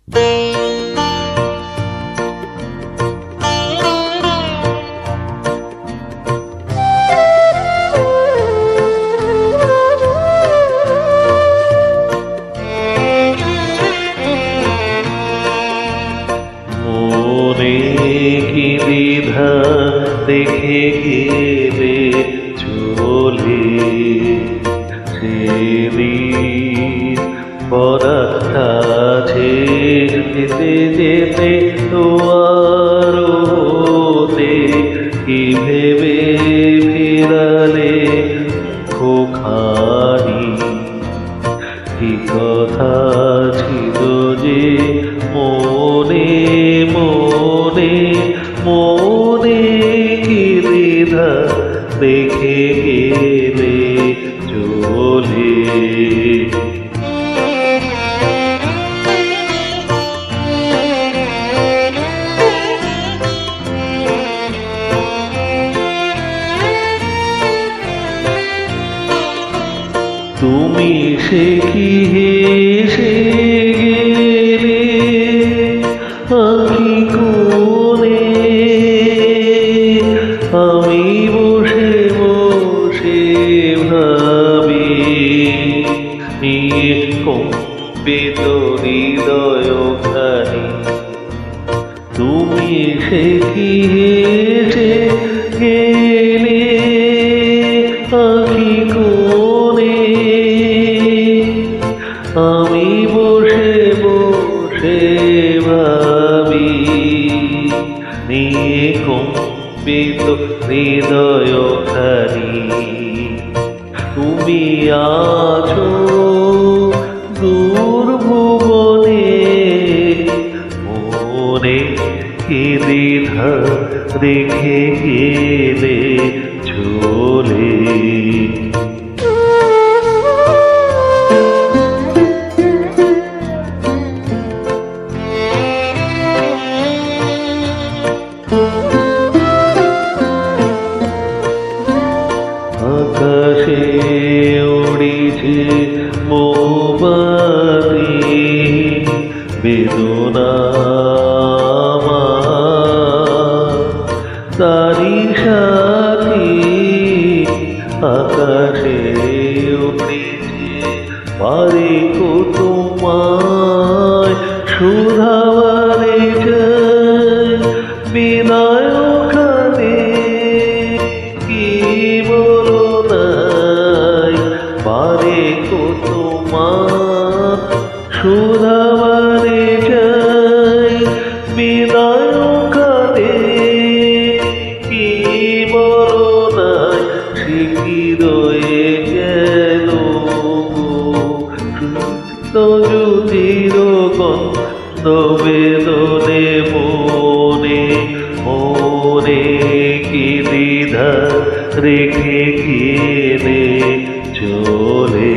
কি দ্বিধা দেখে গেলে চলে সেদিন পরার কাছে যেতে যেতে তোমার হতে কি ভেবে ফিরালে খোখানি কি কথা ছিল যে মনে মনে মনে কি দ্বিধা দেখে গেলে চলে তুমি সে কি হেসে গেলে আঁখি কোণে আমি বসে বসে ভাবি নিয়ে কম্পিত হৃদয়খানি তুমি সে কি হেসে গেলে আঁখি কোণে আমি বসে বসে ভাবি নিয়ে কম্পিত হৃদয়খানি তুমি আছো দূর ভুবনে মনে কি দ্বিধা রেখে গেলে চলে আকাশে উড়িছে মৌবাতি বেদনা তারি সাথী আকাশে উড়িছে পারে কো তোমায় শুধাবারে চাই বিদায় ওখানে কি বলো নাই পারে কো তোমার শুধাবারে চাই বিদায় ওখানে কি বলো নাই শিখি রয়ে গেল যুতির গন্ধ বেদনে মনে মনে কি দ্বিধা রেখে গেলে চলে।